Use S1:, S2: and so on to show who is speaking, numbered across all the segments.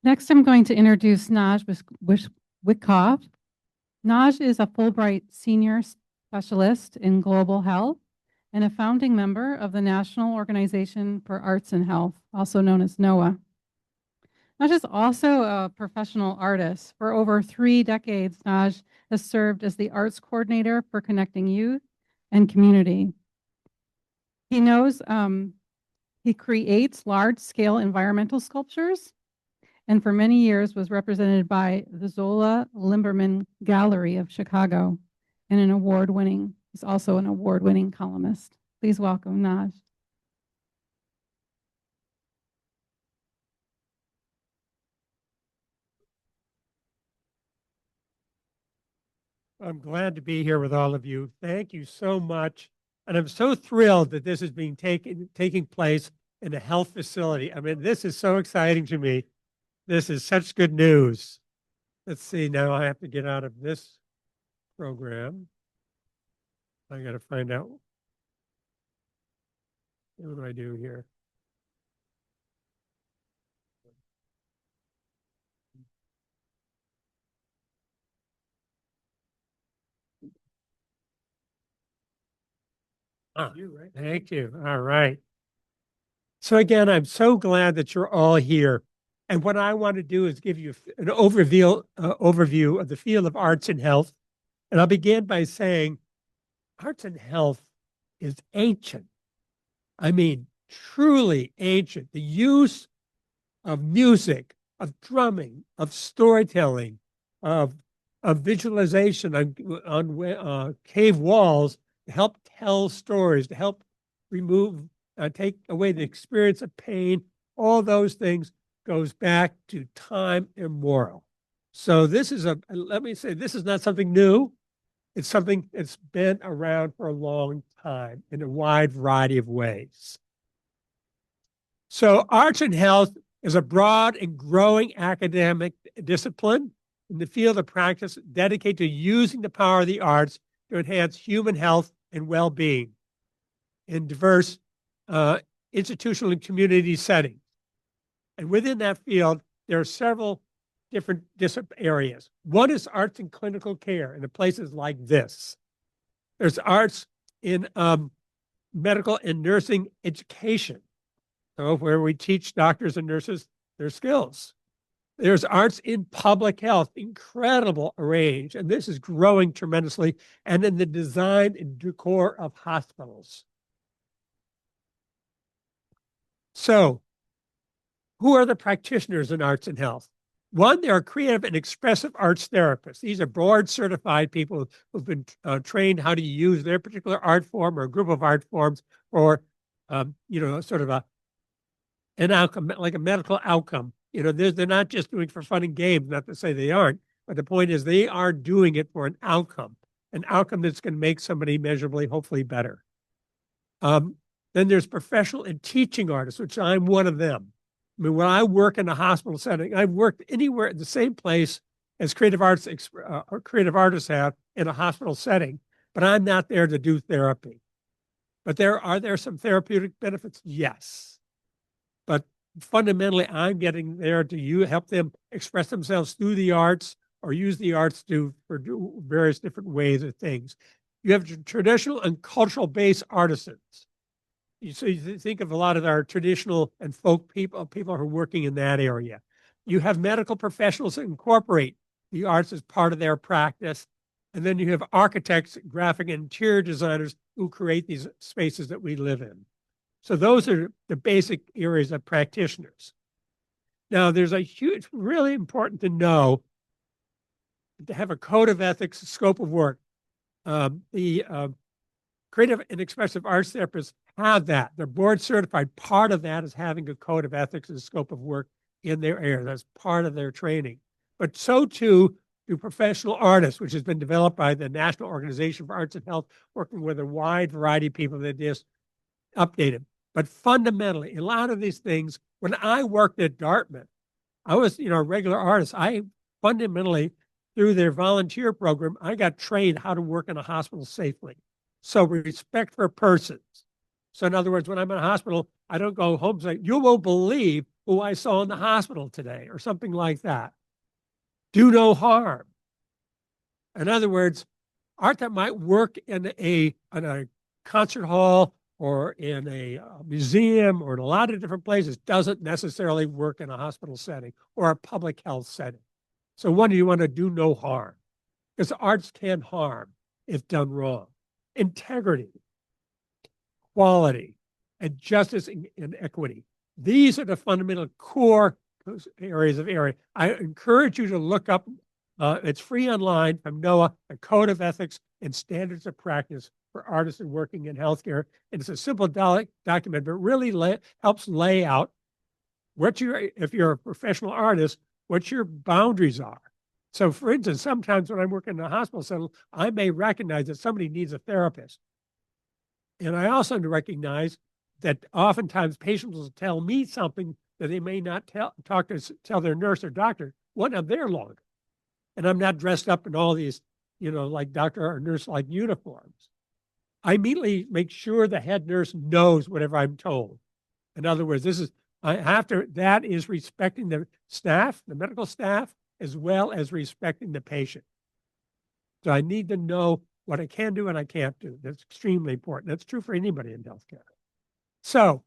S1: Next, I'm going to introduce Wikoff. Naj is a Fulbright Senior Specialist in Global Health and a founding member of the National Organization for Arts and Health, also known as NOAA. Naj is also a professional artist. For over 3 decades, Naj has served as the arts coordinator for Connecting Youth and Community. He creates large-scale environmental sculptures, and for many years was represented by the Zolla-Lieberman Gallery of Chicago, and he's also an award-winning columnist. Please welcome Naj.
S2: I'm glad to be here with all of you. Thank you so much. And I'm so thrilled that this is being taking place in a health facility. I mean, this is so exciting to me. This is such good news. Let's see, now I have to get out of this program. I got to find out. What do I do here? Thank you. All right. So again, I'm so glad that you're all here. And what I want to do is give you an overview of the field of arts and health. And I'll begin by saying arts and health is ancient. I mean, truly ancient. The use of music, of drumming, of storytelling, of visualization on cave walls to help tell stories, to help take away the experience of pain. All those things goes back to time immemorial. So this is let me say, this is not something new. It's something that's been around for a long time in a wide variety of ways. So arts and health is a broad and growing academic discipline in the field of practice dedicated to using the power of the arts to enhance human health and well-being in diverse institutional and community settings. And within that field, there are several different areas. One is arts in clinical care in places like this. There's arts in medical and nursing education, so where we teach doctors and nurses their skills. There's arts in public health, incredible range, and this is growing tremendously, and in the design and decor of hospitals. So, who are the practitioners in arts and health? One, there are creative and expressive arts therapists. These are board-certified people who've been trained how to use their particular art form or a group of art forms for, sort of an outcome, like a medical outcome. They're not just doing it for fun and games, not to say they aren't, but the point is they are doing it for an outcome that's going to make somebody measurably, hopefully better. Then there's professional and teaching artists, which I'm one of them. I mean, when I work in a hospital setting, I've worked anywhere at the same place as creative artists have in a hospital setting, but I'm not there to do therapy. But are there some therapeutic benefits? Yes. But fundamentally, I'm getting there to help them express themselves through the arts or use the arts for various different ways of things. You have traditional and cultural-based artisans. So you think of a lot of our traditional and folk people who are working in that area. You have medical professionals that incorporate the arts as part of their practice. And then you have architects, graphic and interior designers who create these spaces that we live in. So those are the basic areas of practitioners. Now, there's really important to know, to have a code of ethics, scope of work. The creative and expressive arts therapists have that. They're board certified. Part of that is having a code of ethics and scope of work in their area. That's part of their training. But so too do professional artists, which has been developed by the National Organization for Arts and Health, working with a wide variety of people that just updated. But fundamentally, a lot of these things, when I worked at Dartmouth, I was, a regular artist. I fundamentally, through their volunteer program, I got trained how to work in a hospital safely. So respect for persons. So in other words, when I'm in a hospital, I don't go home and say, you won't believe who I saw in the hospital today, or something like that. Do no harm. In other words, art that might work in a concert hall or in a museum or in a lot of different places doesn't necessarily work in a hospital setting or a public health setting. So one, you want to do no harm, because arts can harm if done wrong. Integrity, quality, and justice and equity. These are the fundamental core areas of area. I encourage you to look up, it's free online from NOAA, a Code of Ethics and Standards of Practice for Artists working in healthcare. And it's a simple document, but really helps lay out what if you're a professional artist, what your boundaries are. So for instance, sometimes when I'm working in a hospital setting, I may recognize that somebody needs a therapist. And I also recognize that oftentimes patients will tell me something that they may not tell their nurse or doctor when I'm there longer. And I'm not dressed up in all these, like doctor or nurse-like uniforms. I immediately make sure the head nurse knows whatever I'm told. In other words, that is respecting the staff, the medical staff, as well as respecting the patient. So I need to know what I can do and I can't do. That's extremely important. That's true for anybody in healthcare. So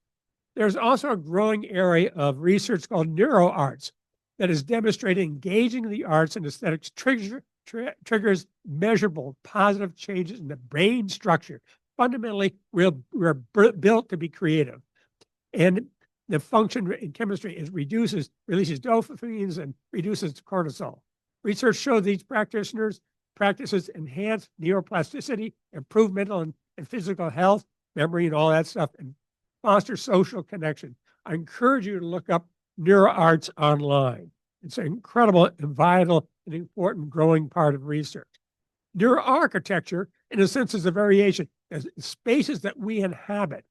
S2: there's also a growing area of research called neuroarts that is demonstrating engaging the arts and aesthetics triggers measurable positive changes in the brain structure. Fundamentally, we're built to be creative. And the function in chemistry is releases dopamines and reduces cortisol. Research shows these practices enhance neuroplasticity, improve mental and physical health, memory and all that stuff, and foster social connection. I encourage you to look up neuroarts online. It's an incredible and vital and important growing part of research. Neuroarchitecture, in a sense, is a variation. As spaces that we inhabit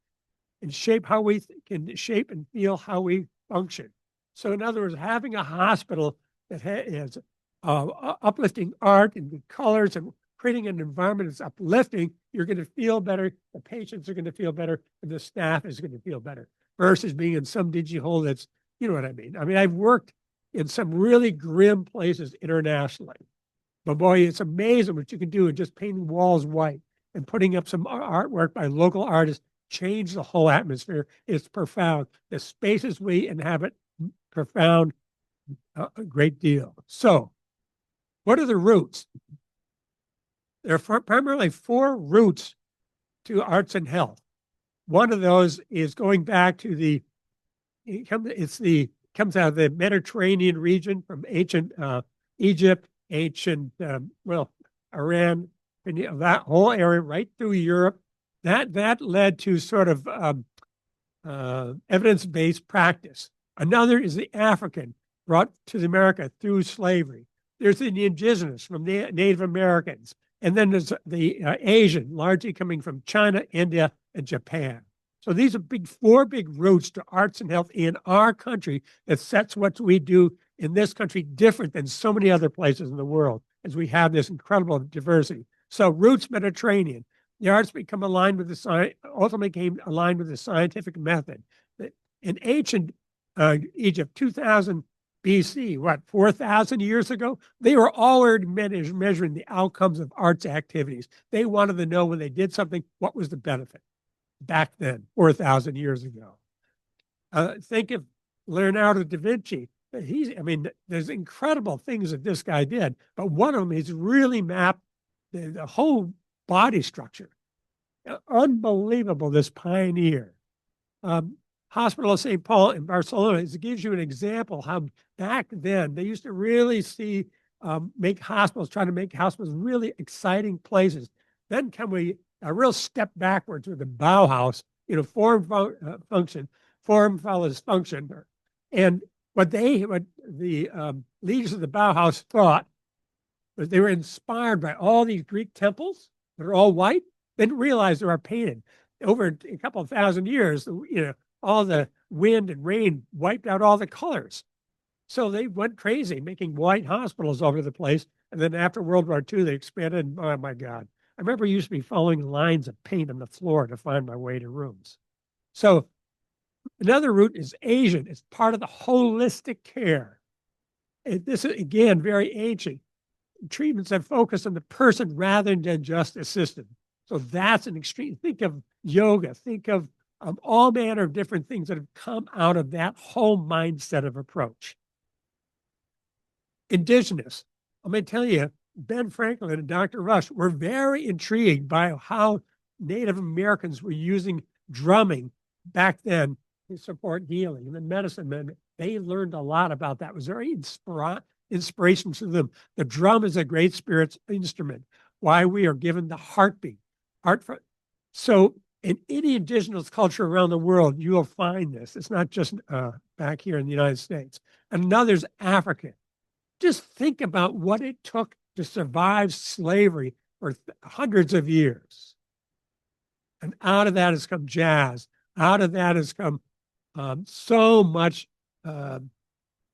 S2: and shape how we can shape and feel how we function. So in other words, having a hospital that has uplifting art and good colors and creating an environment that's uplifting, you're going to feel better, the patients are going to feel better, and the staff is going to feel better, versus being in some dingy hole that's, you know what I mean? I mean, I've worked in some really grim places internationally, but boy, it's amazing what you can do in just painting walls white and putting up some artwork by local artists. Change the whole atmosphere. It's profound. The spaces we inhabit, profound, a great deal. So what are the roots? There are primarily 4 roots to arts and health. One of those is going back to comes out of the Mediterranean region from ancient Egypt, ancient, Iran, and that whole area right through Europe. That led to sort of evidence-based practice. Another is the African, brought to America through slavery. There's the indigenous from the Native Americans. And then there's the Asian, largely coming from China, India, and Japan. So these are 4 big roots to arts and health in our country that sets what we do in this country different than so many other places in the world, as we have this incredible diversity. So roots Mediterranean. The arts become aligned with ultimately became aligned with the scientific method. In ancient Egypt, 2000 BC, 4,000 years ago, they were already measuring the outcomes of arts activities. They wanted to know when they did something, what was the benefit back then, 4,000 years ago. Think of Leonardo da Vinci. There's incredible things that this guy did, but one of them is really mapped the whole body structure. Unbelievable, this pioneer. Hospital of St. Paul in Barcelona, it gives you an example how back then they used to really try to make hospitals really exciting places. Then a real step backwards with the Bauhaus, form follows function. And what the leaders of the Bauhaus thought was they were inspired by all these Greek temples that are all white, didn't realize they were painted. Over a couple of thousand years, all the wind and rain wiped out all the colors. So they went crazy making white hospitals all over the place. And then after World War II, they expanded. And, oh my God. I remember I used to be following lines of paint on the floor to find my way to rooms. So Another route is Asian. It's part of the holistic care. And this is, again, very ancient. Treatments that focus on the person rather than just a system. So that's an extreme. Think of yoga. Think of all manner of different things that have come out of that whole mindset of approach. Indigenous. I'm going to tell you, Ben Franklin and Dr. Rush were very intrigued by how Native Americans were using drumming back then to support healing. And the medicine men, they learned a lot about that. It was very inspiration to them. The drum is a great spirit's instrument. Why we are given the heartbeat. So in any indigenous culture around the world, you will find this. It's not just back here in the United States. Another is Africa. Just think about what it took to survive slavery for hundreds of years. And out of that has come jazz. Out of that has come so much.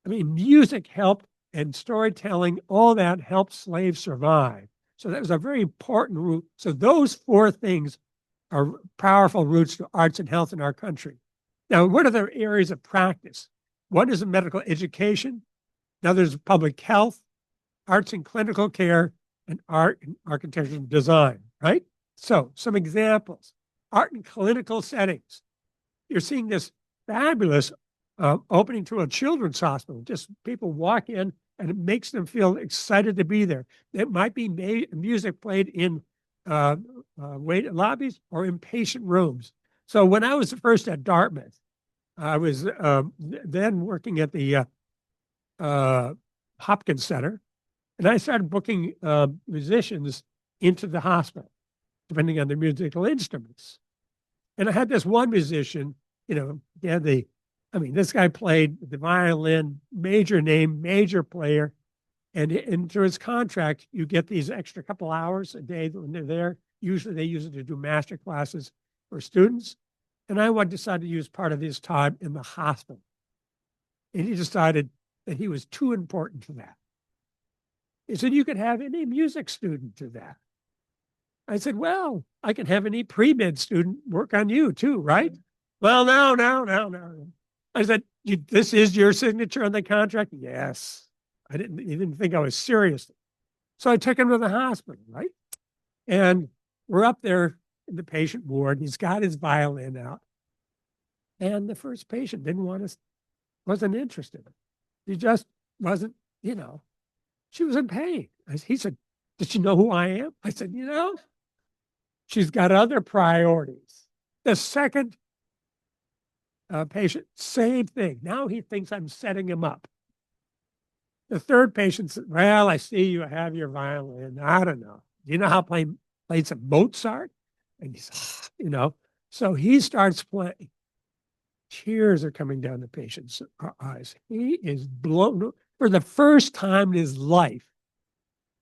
S2: Music helped, and storytelling, all that helped slaves survive. So that was a very important route. So those four things are powerful routes to arts and health in our country. Now, what are the areas of practice? One is medical education. Another is public health, arts and clinical care, and art and architectural design, right? So some examples, art and clinical settings. You're seeing this fabulous opening to a children's hospital. Just people walk in and it makes them feel excited to be there. It might be music played in wait lobbies or in patient rooms. So when I was first at Dartmouth, I was then working at the Hopkins Center, and I started booking musicians into the hospital, depending on their musical instruments. And I had this one musician, this guy played the violin, major name, major player. And through his contract, you get these extra couple hours a day when they're there. Usually they use it to do master classes for students. And I decided to use part of his time in the hospital. And he decided that he was too important to that. He said, you could have any music student do that. I said, well, I can have any pre-med student work on you too, right? Well, no. I said, this is your signature on the contract? Yes. He didn't think I was serious. So I took him to the hospital, right? And we're up there in the patient ward. He's got his violin out. And the first patient wasn't interested. He just wasn't, she was in pain. He said, did she know who I am? I said, she's got other priorities. The second patient, same thing. Now he thinks I'm setting him up. The third patient said, well, I see you have your violin. I don't know. Do you know how to play some Mozart? And he's, so he starts playing. Tears are coming down the patient's eyes. He is blown. For the first time in his life,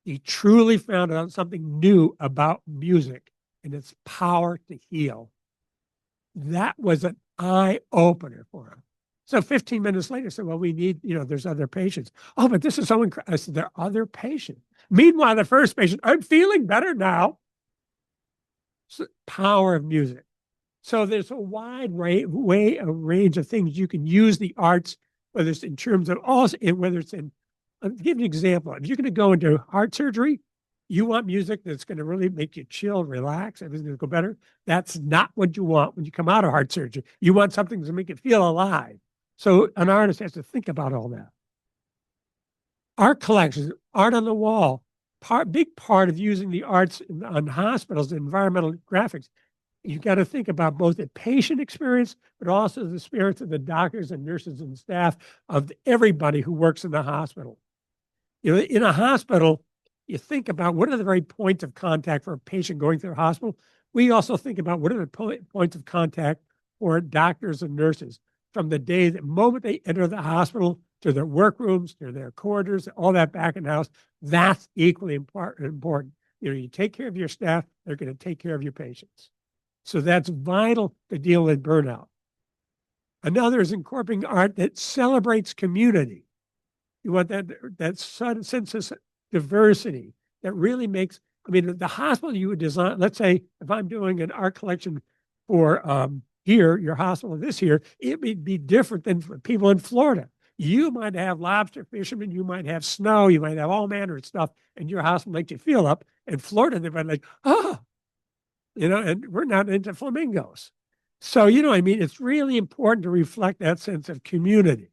S2: he truly found out something new about music and its power to heal. That was an eye-opener for him. So 15 minutes later, I said, well, we need, there's other patients. Oh, but this is so incredible. I said, there are other patients. Meanwhile, the first patient, I'm feeling better now. So, power of music. So there's a wide range of things you can use the arts, whether it's in terms of whether it's in, I'll give you an example. If you're going to go into heart surgery, you want music that's going to really make you chill, relax, everything's going to go better. That's not what you want when you come out of heart surgery. You want something to make you feel alive. So an artist has to think about all that. Art collections, art on the wall, big part of using the arts on hospitals, environmental graphics. You've got to think about both the patient experience, but also the spirits of the doctors and nurses and staff of everybody who works in the hospital. In a hospital, you think about what are the very points of contact for a patient going through a hospital. We also think about what are the points of contact for doctors and nurses from the moment they enter the hospital to their workrooms, to their corridors, all that back in the house. That's equally important. You take care of your staff, they're going to take care of your patients. So that's vital to deal with burnout. Another is incorporating art that celebrates community. You want that sense of diversity that really the hospital you would design, let's say if I'm doing an art collection for here, your hospital this here, it would be different than for people in Florida. You might have lobster fishermen, you might have snow, you might have all manner of stuff, and your hospital makes you feel up. In Florida, they're like, oh, and we're not into flamingos. So, I mean, it's really important to reflect that sense of community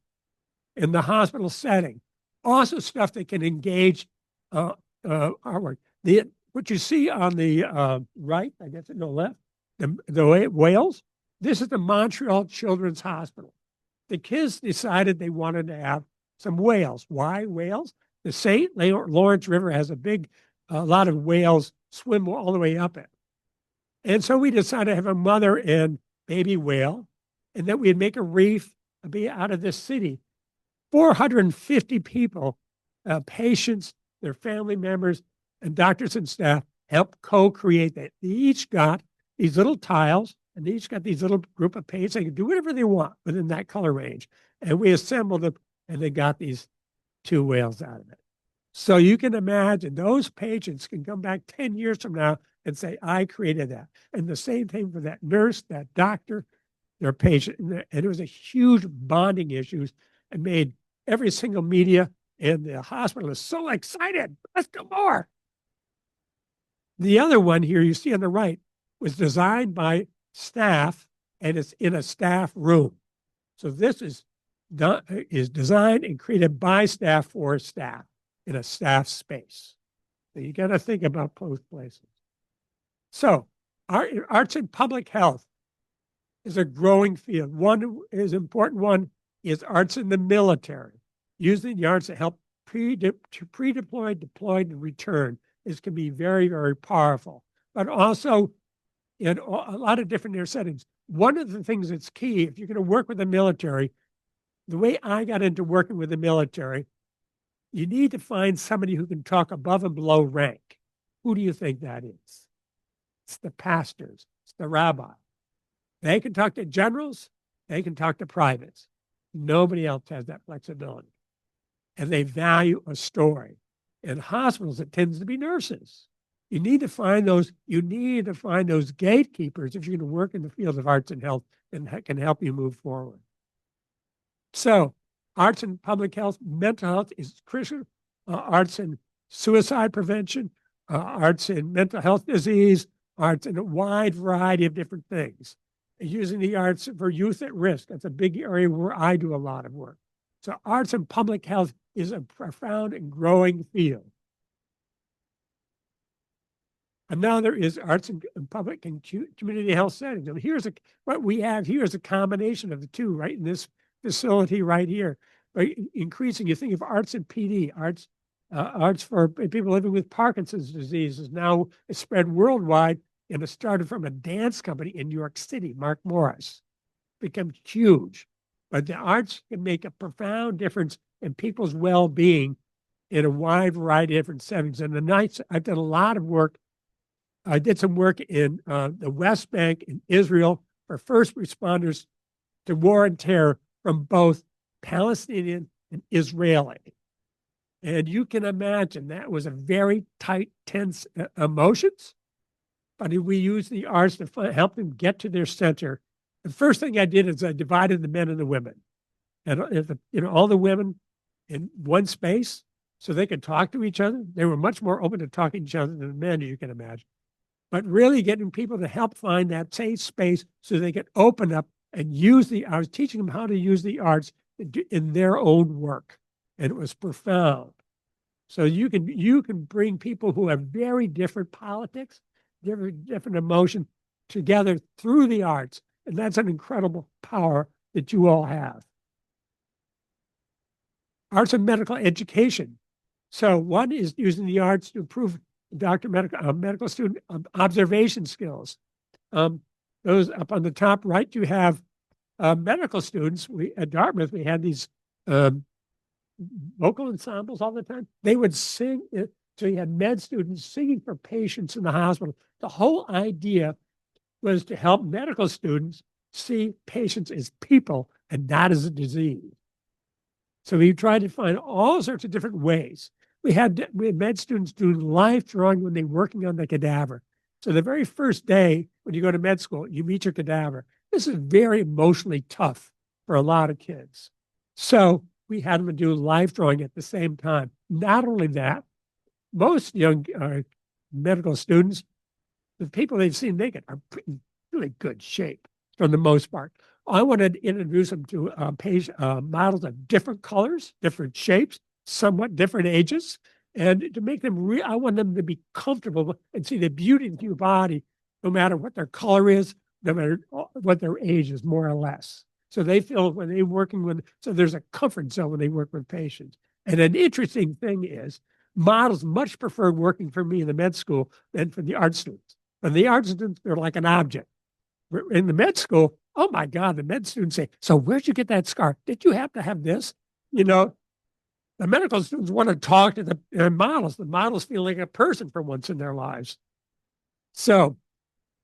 S2: in the hospital setting. Also stuff that can engage our work. What you see on the right, I guess on the left, the Wales, this is the Montreal Children's Hospital. The kids decided they wanted to have some whales. Why whales? The St. Lawrence River has a lot of whales swim all the way up it. And so we decided to have a mother and baby whale, and that we'd make a reef be out of this city. 450 people, patients, their family members, and doctors and staff helped co-create that. They each got these little tiles, and they each got these little group of paints. They could do whatever they want within that color range. And we assembled them, and they got these 2 whales out of it. So you can imagine those patients can come back 10 years from now and say, I created that. And the same thing for that nurse, that doctor, their patient. And it was a huge bonding issue and made every single media in the hospital is so excited. Let's do more. The other one here you see on the right was designed by staff, and it's in a staff room. So this is designed and created by staff for staff in a staff space. So you got to think about both places. So arts in public health is a growing field. One is important one is arts in the military. Using the arts to help pre-deploy, deployed, and return. This can be very, very powerful. But also in a lot of different settings. One of the things that's key, if you're going to work with the military, the way I got into working with the military, you need to find somebody who can talk above and below rank. Who do you think that is? It's the pastors. It's the rabbi. They can talk to generals. They can talk to privates. Nobody else has that flexibility. And they value a story. In hospitals, it tends to be nurses. You need to find those gatekeepers if you're going to work in the field of arts and health and can help you move forward. So arts in public health, mental health is crucial. Arts in suicide prevention, arts in mental health disease, arts in a wide variety of different things. Using the arts for youth at risk, that's a big area where I do a lot of work. So arts in public health is a profound and growing field. Another is arts in public and community health settings. And what we have here is a combination of the two, right, in this facility right here. By increasing, you think of arts in PD, arts for people living with Parkinson's disease is now spread worldwide, and it started from a dance company in New York City, Mark Morris, become huge. But the arts can make a profound difference in people's well-being in a wide variety of different settings. And I've done a lot of work. I did some work in the West Bank in Israel for first responders to war and terror from both Palestinian and Israeli. And you can imagine that was a very tight, tense emotions. But we used the arts to help them get to their center. The first thing I did is I divided the men and the women. And all the women in one space so they could talk to each other. They were much more open to talking to each other than the men, you can imagine. But really getting people to help find that safe space so they could open up and use the arts, teaching them how to use the arts in their own work. And it was profound. So you can bring people who have very different politics, different emotion together through the arts. And that's an incredible power that you all have. Arts and medical education. So one is using the arts to improve medical student observation skills. Those up on the top right, you have medical students. At Dartmouth, we had these vocal ensembles all the time. They would sing. So you had med students singing for patients in the hospital. The whole idea was to help medical students see patients as people and not as a disease. So we tried to find all sorts of different ways. We had med students doing life drawing when they were working on the cadaver. So the very first day when you go to med school, you meet your cadaver. This is very emotionally tough for a lot of kids. So we had them do life drawing at the same time. Not only that, most young medical students, the people they've seen naked are in really good shape for the most part. I wanted to introduce them to models of different colors, different shapes, somewhat different ages, and to make them I want them to be comfortable and see the beauty of your body, no matter what their color is, no matter what their age is, more or less. So they feel when they're working with, so there's a comfort zone when they work with patients. And an interesting thing is, models much prefer working for me in the med school than for the art students. For the art students, they're like an object. In the med school, oh my God, the med students say, so where'd you get that scar? Did you have to have this? You know, the medical students want to talk to the models. The models feel like a person for once in their lives. So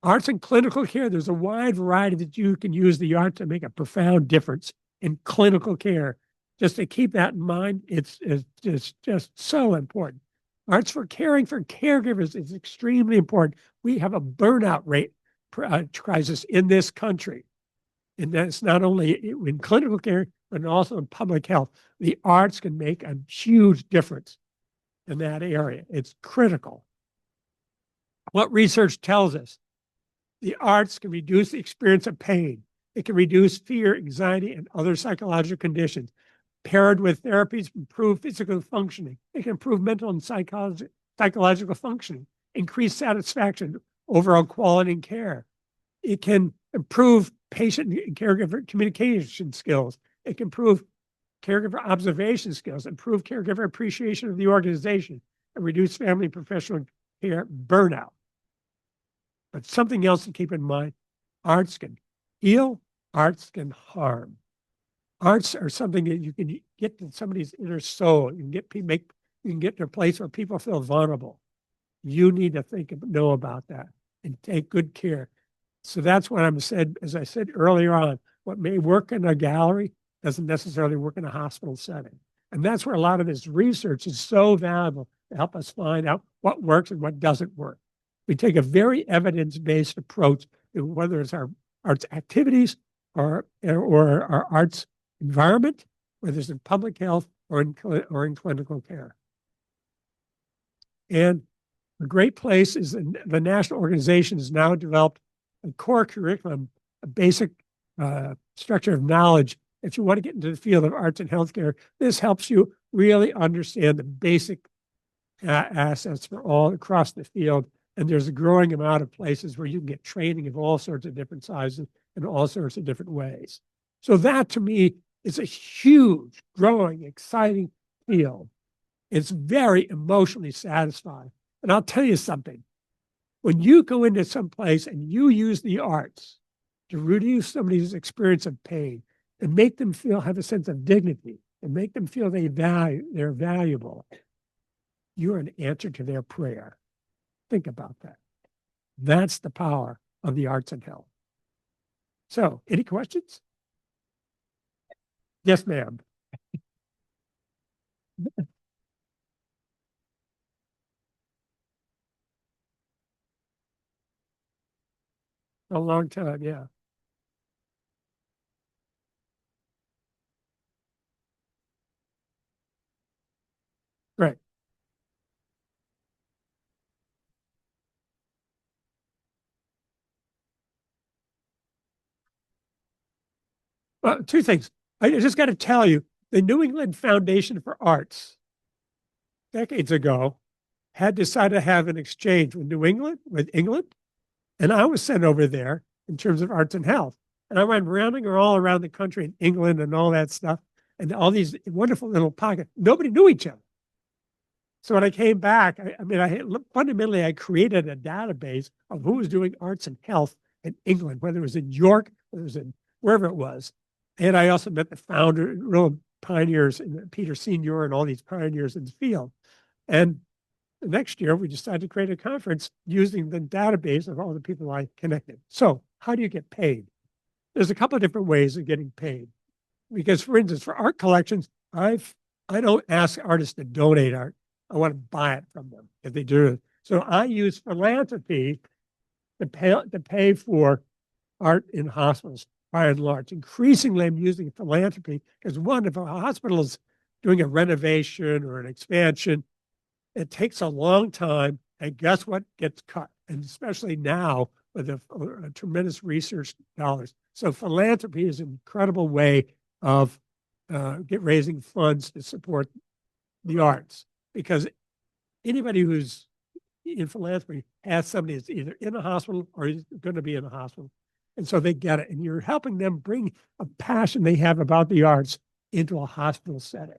S2: arts and clinical care, there's a wide variety that you can use the art to make a profound difference in clinical care. Just to keep that in mind, it's just so important. Arts for caring for caregivers is extremely important. We have a burnout rate crisis in this country. And that's not only in clinical care, but also in public health. The arts can make a huge difference in that area. It's critical. What research tells us, the arts can reduce the experience of pain. It can reduce fear, anxiety, and other psychological conditions. Paired with therapies, improve physical functioning. It can improve mental and psychological functioning, increase satisfaction, overall quality and care. It can improve patient and caregiver communication skills. It can improve caregiver observation skills, improve caregiver appreciation of the organization, and reduce family and professional care burnout. But something else to keep in mind, arts can heal, arts can harm. Arts are something that you can get to somebody's inner soul. You can get to a place where people feel vulnerable. You need to know about that and take good care. So that's what I'm said, as I said earlier on, what may work in a gallery doesn't necessarily work in a hospital setting. And that's where a lot of this research is so valuable to help us find out what works and what doesn't work. We take a very evidence-based approach to whether it's our arts activities or our arts environment, whether it's in public health or in clinical care. And a great place is the national organization has now developed a core curriculum, a basic structure of knowledge. If you want to get into the field of arts and healthcare, this helps you really understand the basic assets for all across the field. And there's a growing amount of places where you can get training of all sorts of different sizes and all sorts of different ways. So that to me is a huge, growing, exciting field. It's very emotionally satisfying. And I'll tell you something. When you go into some place and you use the arts to reduce somebody's experience of pain and make them have a sense of dignity and make them feel they're valuable, you're an answer to their prayer. Think about that. That's the power of the arts and health. So, any questions? Yes, ma'am. A long time, yeah. Right. Well, two things. I just got to tell you, the New England Foundation for Arts, decades ago, had decided to have an exchange with England, and I was sent over there in terms of arts and health. And I went rounding all around the country in England and all that stuff, and all these wonderful little pockets. Nobody knew each other. So when I came back, fundamentally, I created a database of who was doing arts and health in England, whether it was in York, whether it was in wherever it was. And I also met the founder, real pioneers, Peter Senior and all these pioneers in the field. And the next year, we decided to create a conference using the database of all the people I connected. So how do you get paid? There's a couple of different ways of getting paid. Because, for instance, for art collections, I don't ask artists to donate art. I want to buy it from them if they do it. So I use philanthropy to pay for art in hospitals by and large. Increasingly, I'm using philanthropy because one, if a hospital is doing a renovation or an expansion, it takes a long time. And guess what gets cut? And especially now with a tremendous research dollars. So philanthropy is an incredible way of raising funds to support the arts, because anybody who's in philanthropy has somebody that's either in a hospital or is going to be in a hospital. And so they get it. And you're helping them bring a passion they have about the arts into a hospital setting.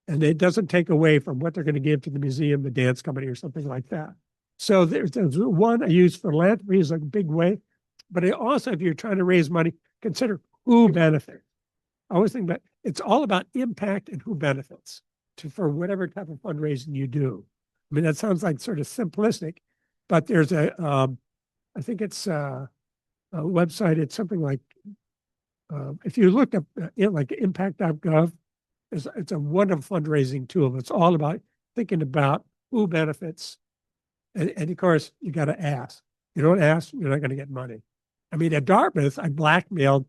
S2: And it doesn't take away from what they're going to give to the museum, the dance company, or something like that. So there's one, I use philanthropy as a big way. But I also, if you're trying to raise money, consider who benefits. I always think that it's all about impact and who benefits for whatever type of fundraising you do. I mean, that sounds like sort of simplistic, but there's I think it's a website. It's something like, if you look up like impact.gov, it's a wonderful fundraising tool. It's all about thinking about who benefits. And of course, you got to ask. You don't ask, you're not going to get money. I mean, at Dartmouth, I blackmailed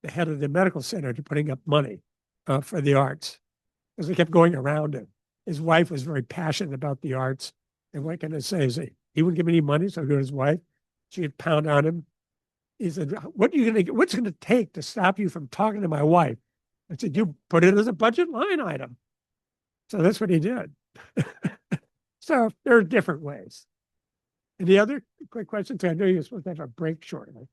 S2: the head of the medical center to putting up money for the arts, because we kept going around it. His wife was very passionate about the arts. And what can I say? He wouldn't give me any money, so I go to his wife. She'd pound on him. He said, what's it going to take to stop you from talking to my wife? I said, you put it as a budget line item. So that's what he did. So there are different ways. Any other quick questions? I know you're supposed to have a break shortly.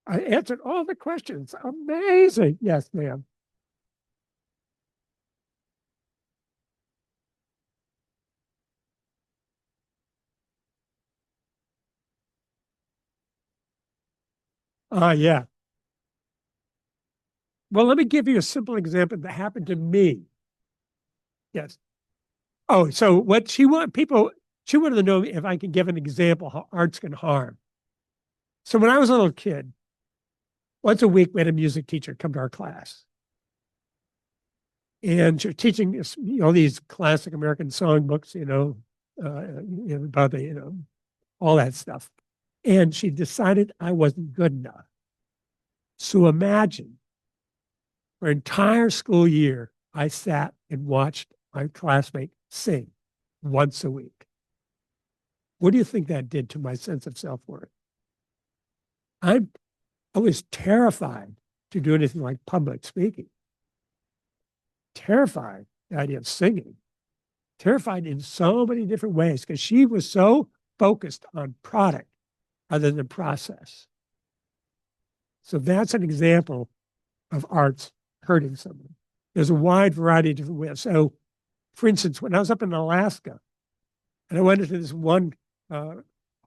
S2: I answered all the questions. Amazing. Yes, ma'am. Yeah. Well, let me give you a simple example that happened to me. Yes. Oh, so what she wanted to know if I can give an example how arts can harm. So when I was a little kid, once a week we had a music teacher come to our class. And she was teaching us, these classic American songbooks, about all that stuff. And she decided I wasn't good enough. So imagine, for an entire school year, I sat and watched my classmate sing once a week. What do you think that did to my sense of self-worth? I was terrified to do anything like public speaking. Terrified, the idea of singing. Terrified in so many different ways, because she was so focused on product rather than process. So that's an example of arts hurting someone. There's a wide variety of different ways. So, for instance, when I was up in Alaska, and I went into this one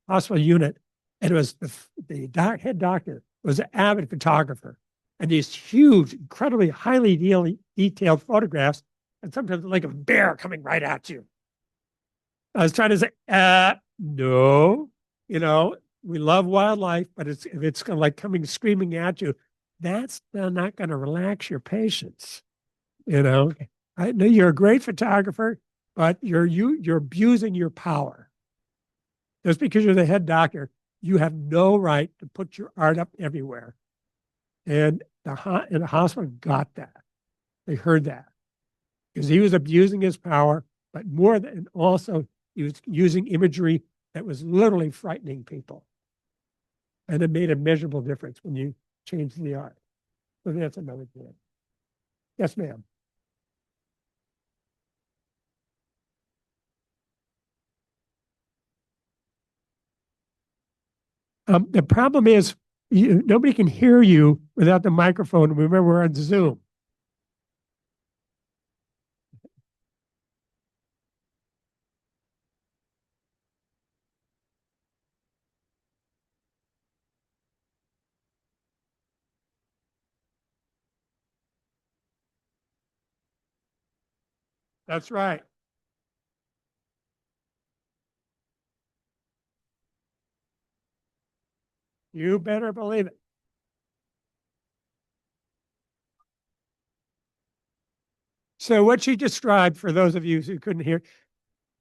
S2: hospital unit, and it was the head doctor was an avid photographer, and these huge, incredibly highly detailed photographs, and sometimes like a bear coming right at you. I was trying to say, no, we love wildlife, but if it's like coming screaming at you, that's not going to relax your patients. I know you're a great photographer, but you're abusing your power. Just because you're the head doctor, you have no right to put your art up everywhere. And the hospital got that. They heard that, because he was abusing his power, but more than also he was using imagery that was literally frightening people. And it made a measurable difference when you changed the art. So that's another thing. Yes, ma'am. The problem is nobody can hear you without the microphone. Remember, we're on Zoom. That's right. You better believe it. So what she described, for those of you who couldn't hear,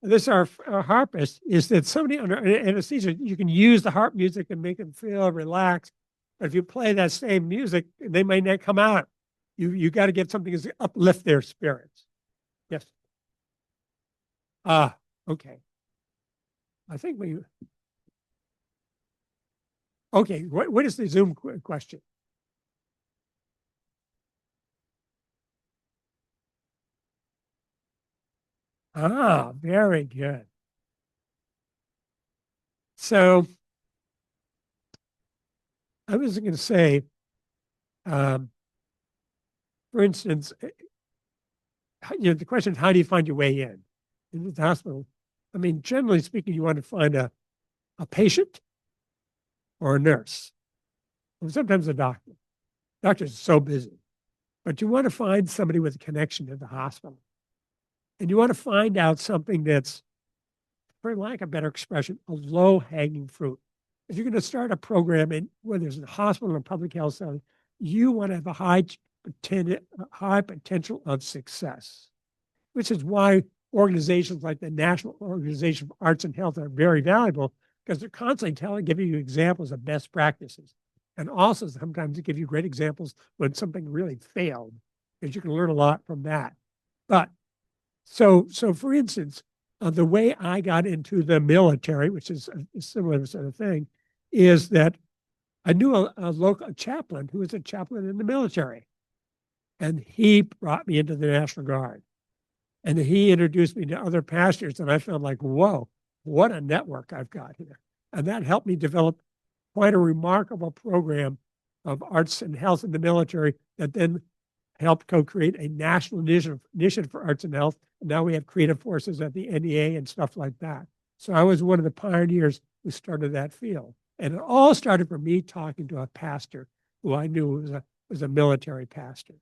S2: this our harpist is that somebody under anesthesia, you can use the harp music and make them feel relaxed. But if you play that same music, they may not come out. You got to get something to uplift their spirits. Yes. Ah, okay. I think we. Okay, what is the Zoom question? Ah, very good. So I was going to say, um, for instance, the question is, how do you find your way in the hospital? I mean, generally speaking, you want to find a patient or a nurse, or sometimes a doctor. Doctors are so busy, but you want to find somebody with a connection to the hospital. And you want to find out something that's, for lack of better expression, a low-hanging fruit. If you're going to start a program in whether it's a hospital or public health center, you want to have a high potential of success, which is why organizations like the National Organization for Arts and Health are very valuable, because they're constantly giving you examples of best practices. And also sometimes they give you great examples when something really failed, because you can learn a lot from that. But so for instance, the way I got into the military, which is a similar sort of thing, is that I knew a local chaplain who was a chaplain in the military. And he brought me into the National Guard. And he introduced me to other pastors. And I felt like, whoa, what a network I've got here. And that helped me develop quite a remarkable program of arts and health in the military that then helped co-create a national initiative for arts and health. And now we have creative forces at the NEA and stuff like that. So I was one of the pioneers who started that field. And it all started from me talking to a pastor who I knew was a military pastor.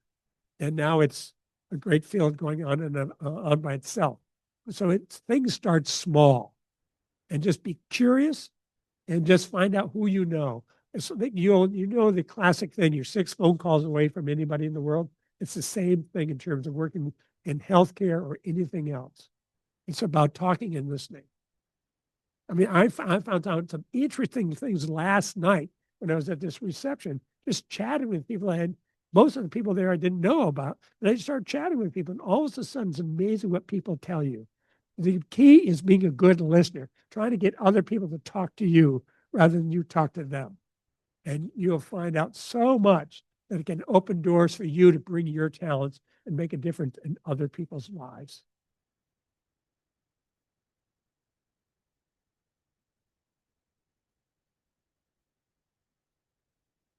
S2: And now it's a great field going on by itself. So things start small, and just be curious and just find out who you know. So that you know the classic thing, you're 6 phone calls away from anybody in the world. It's the same thing in terms of working in healthcare or anything else. It's about talking and listening. I mean, I found out some interesting things last night when I was at this reception, just chatting with people most of the people there I didn't know about. And I started chatting with people, and all of a sudden it's amazing what people tell you. The key is being a good listener, trying to get other people to talk to you rather than you talk to them. And you'll find out so much that it can open doors for you to bring your talents and make a difference in other people's lives.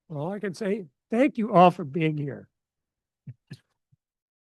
S2: Well, I can say thank you all for being here.